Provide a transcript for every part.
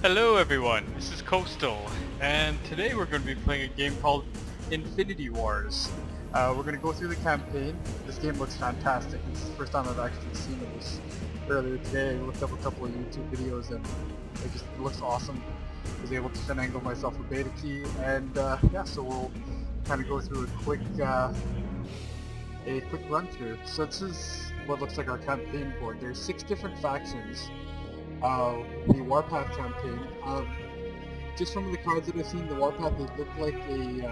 Hello everyone, this is Coastal, and today we're going to be playing a game called Infinity Wars. We're going to go through the campaign. This game looks fantastic. It's the first time I've actually seen it. This earlier today I looked up a couple of YouTube videos and it looks awesome. I was able to finagle myself a beta key, and yeah, so we'll kind of go through a quick run through. So this is what looks like our campaign board. There's 6 different factions. The Warpath campaign. Just from the cards that I've seen, the Warpath, they look like a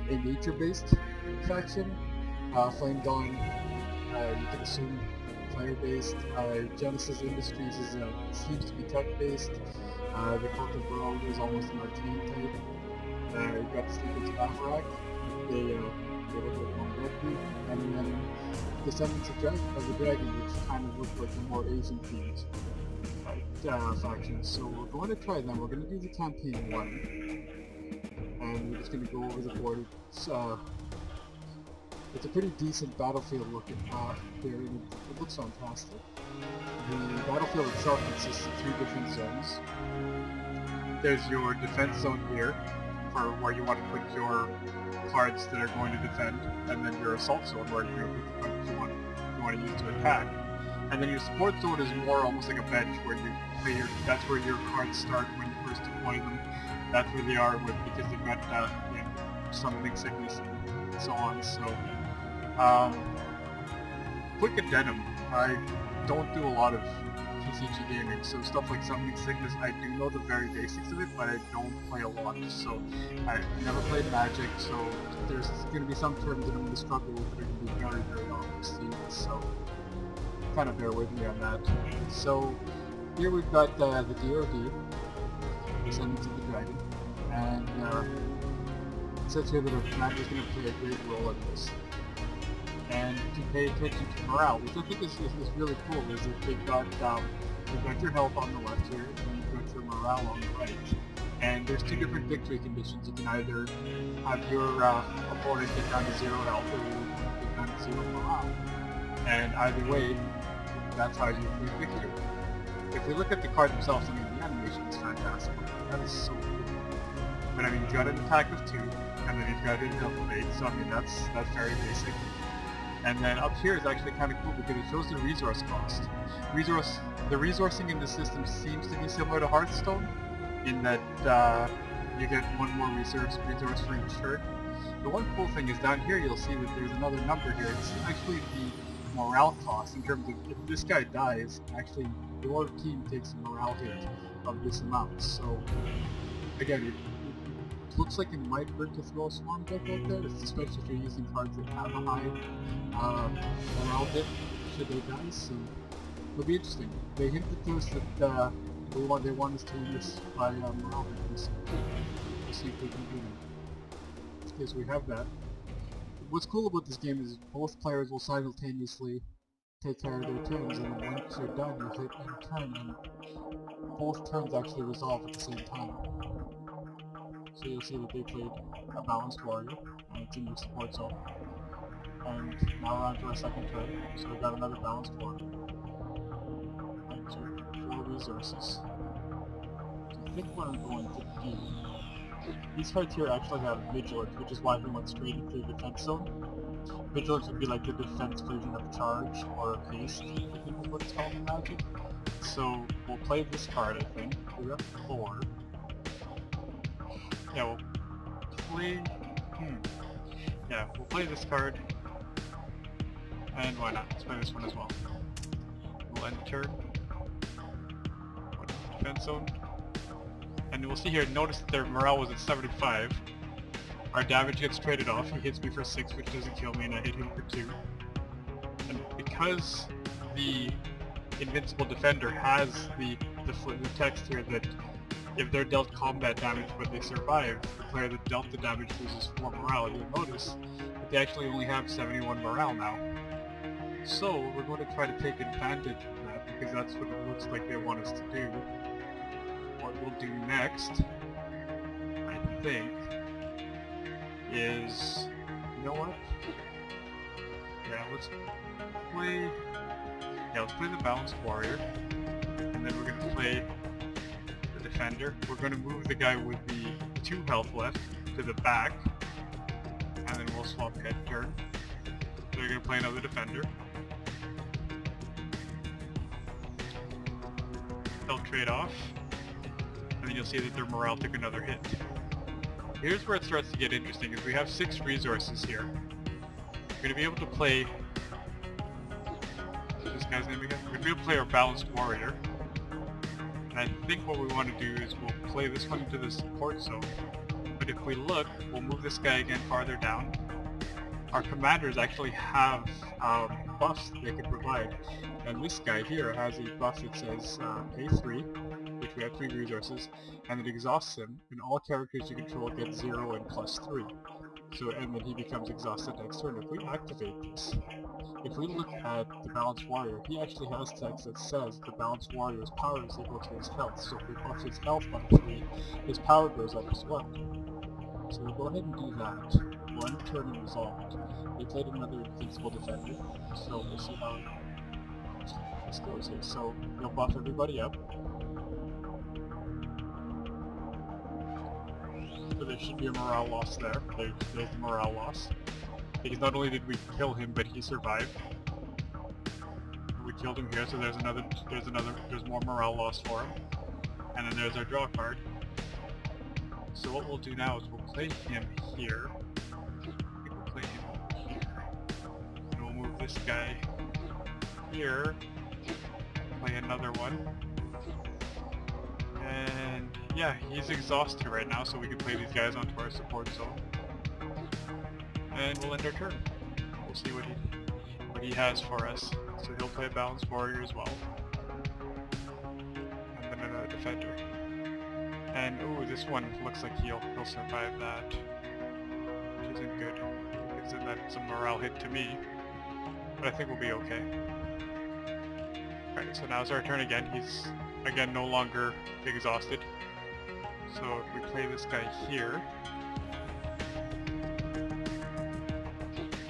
nature-based faction. Flame Dawn, you can assume fire-based. Genesis Industries seems to be tech-based. The Cult of Rogue is almost an arcane type. You've got the Descendants of Afrak. They look like longevity. And then Descendants of the Dragon, which kind of look like the more Asian-themed factions. So we're going to try them. We're going to do the campaign 1, and we're just going to go over the board. It's a pretty decent battlefield looking here, and it looks fantastic. The battlefield itself consists of 3 different zones. There's your defense zone here, for where you want to put your cards that are going to defend, and then your assault zone where you're going to put the cards you want to use to attack. And then your support zone is more almost like a bench where you play that's where your cards start when you first deploy them. That's where they are because they've got summoning sickness and so on. So, quick addendum, I don't do a lot of TCG gaming, so stuff like summoning sickness, I do know the very basics of it, but I don't play a lot. So I never played Magic, so there's going to be some terms that I'm going to struggle with that are going to be very, very obvious to you. So kind of bear with me on that. So here we've got the DoD, Descendants of the Dragon, and it says here that our commander is going to play a great role in this. And to pay attention to morale, which I think is really cool, is that they've got your health on the left here, and you've got your morale on the right. And there's 2 different victory conditions. You can either have your opponent get down to 0 health, or you can get down to 0 morale. And either way, that's how you achieve victory. If we look at the card themselves, I mean, the animation is fantastic. That is so cool. But I mean, you've got an attack of 2, and then you've got an health of 8, so I mean, that's very basic. And then up here is actually kind of cool because it shows the resource cost. The resourcing in the system seems to be similar to Hearthstone, in that you get 1 more resource for each turn. The one cool thing is down here you'll see that there's another number here. It's actually the morale cost in terms of if this guy dies, actually your team takes a morale hit of this amount. So again, it looks like it might hurt to throw a swarm deck out there, especially if you're using cards that have a high morale hit should they die. So it'll be interesting. They hinted to us that they want us to win this by morale hit. So we'll see if we can do that. Because we have that. What's cool about this game is both players will simultaneously take care of their turns, and then once you're done, you hit end turn, and both turns actually resolve at the same time. So you'll see that they played a balanced warrior, and it's in your support zone. And now we're on to our second turn, so we've got another balanced warrior. And 4 resources. So I think what I'm going to do, these cards here actually have Vigilance, which is why we went straight into the defense zone. Vigilance would be like the defense version of Charge, or Haste, I think is what it's called in Magic. So we'll play this card, I think. We're up 4. Yeah, we'll play... Yeah, we'll play this card. And why not? Let's play this one as well. We'll enter defense zone. And we'll see here, notice that their morale was at 75. Our damage gets traded off. He hits me for 6, which doesn't kill me, and I hit him for 2. And because the Invincible Defender has the text here that if they're dealt combat damage but they survive, the player that dealt the damage loses 4 morale, you'll notice that they actually only have 71 morale now. So we're going to try to take advantage of that, because that's what it looks like they want us to do. What we'll do next, I think, is, you know what? Yeah, let's play the Balanced Warrior, and then we're going to play defender. We're going to move the guy with the 2 health left to the back, and then we'll swap head turn. They're going to play another defender. They'll trade off, and then you'll see that their morale took another hit. Here's where it starts to get interesting, is we have 6 resources here. We're going to be able to play... What's this guy's name again? We're going to be able to play our balanced warrior. And I think what we want to do is we'll play this one into the support zone. But if we look, we'll move this guy again farther down. Our commanders actually have buffs that they can provide. And this guy here has a buff that says A3, which we have 3 resources, and it exhausts him, and all characters you control get 0 and +3. So, and then he becomes exhausted next turn. If we activate this, if we look at the Balanced Warrior, he actually has text that says the Balanced Warrior's power is equal to his health. So if we buff his health by 3, his power goes up as well. So we'll go ahead and do that. We'll end turn and resolved. They played another Invincible Defender, so we'll see how this goes here. So you'll buff everybody up. So there should be a morale loss there. There's the morale loss. Because not only did we kill him, but he survived. We killed him here, so there's more morale loss for him. And then there's our draw card. So what we'll do now is we'll play him here. I think we'll play him here. And we'll move this guy here. Play another one. And yeah, he's exhausted right now, so we can play these guys onto our support zone. And we'll end our turn. We'll see what he has for us. So he'll play a Balanced Warrior as well. And then another defender. And ooh, this one looks like he'll survive that. Which isn't good. Because then that's a morale hit to me. But I think we'll be okay. Alright, so now's our turn again. He's again no longer exhausted. So if we play this guy here,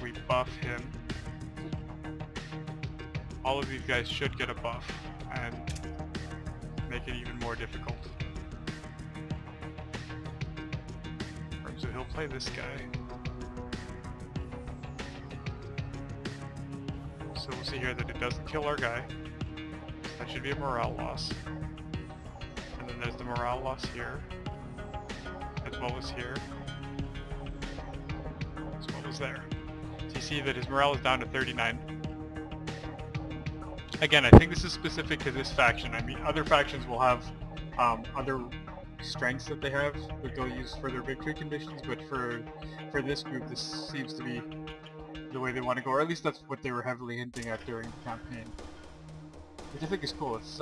we buff him. All of these guys should get a buff and make it even more difficult. So he'll play this guy. So we'll see here that it doesn't kill our guy. That should be a morale loss. And then there's the morale loss here, as well as here, as well as there. So you see that his morale is down to 39. Again, I think this is specific to this faction. I mean, other factions will have other strengths that they have that they'll use for their victory conditions, but for this group, this seems to be the way they want to go, or at least that's what they were heavily hinting at during the campaign. Which I think is cool. It's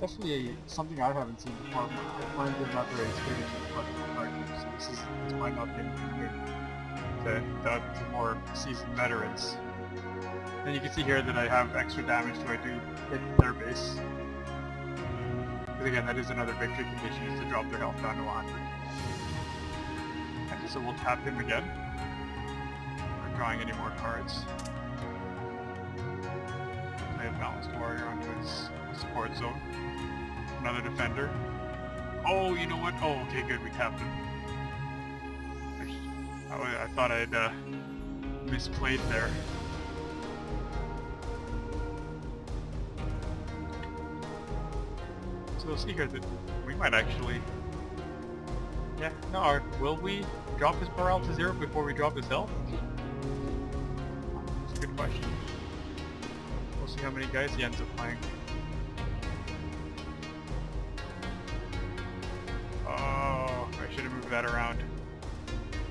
definitely something I haven't seen before. Mine is not very experienced with partners, so this might not be anything new to more seasoned veterans. And you can see here that I have extra damage so I do hit their base. Because again, that is another victory condition, is to drop their health down to 100. And so we'll tap him again. Not drawing any more cards. Play a Balanced Warrior onto his support zone. Another defender. Oh, you know what? Oh, okay, good, we tapped him. I thought I had misplayed there. So we'll see here that we might actually... Yeah, no, will we drop his morale to 0 before we drop his health? That's a good question. We'll see how many guys he ends up playing. Oh, I should have moved that around.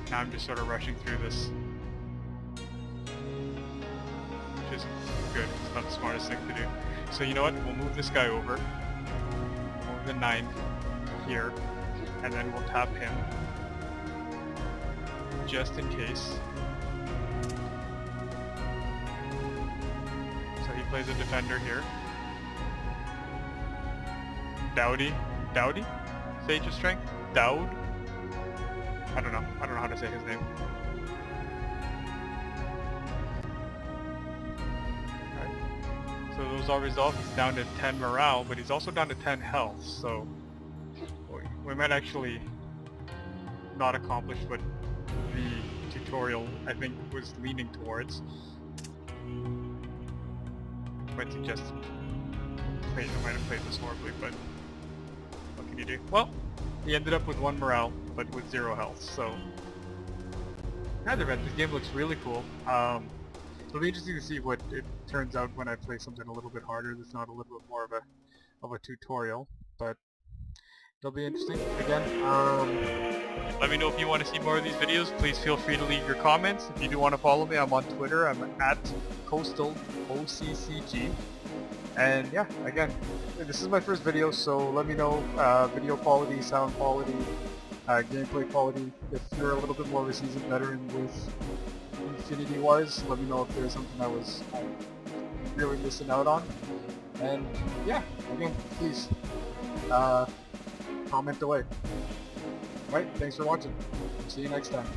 Now I'm just sort of rushing through this. Which isn't good, it's not the smartest thing to do. So you know what, we'll move this guy over. Move the 9 here, and then we'll tap him. Just in case. So he plays a defender here. Dowdy? Sage of Strength? Dowd? I don't know how to say his name. Alright. So those are results. He's down to 10 morale, but he's also down to 10 health, so we might actually not accomplish what the tutorial, I think, was leaning towards. Might suggest I might have played this horribly, but what can you do? Well, he ended up with 1 morale, but with 0 health, so in either event, this game looks really cool. It'll be interesting to see what it turns out when I play something a little bit harder that's not a little bit more of a tutorial, but it'll be interesting. Again, let me know if you want to see more of these videos. Please feel free to leave your comments. If you do want to follow me, I'm on Twitter. I'm at Coastal OCCG. And yeah, again, this is my first video, so let me know video quality, sound quality, gameplay quality. If you're a little bit more of a seasoned veteran with Infinity Wars, let me know if there's something I was really missing out on. And yeah, again, please comment away. Alright, thanks for watching. See you next time.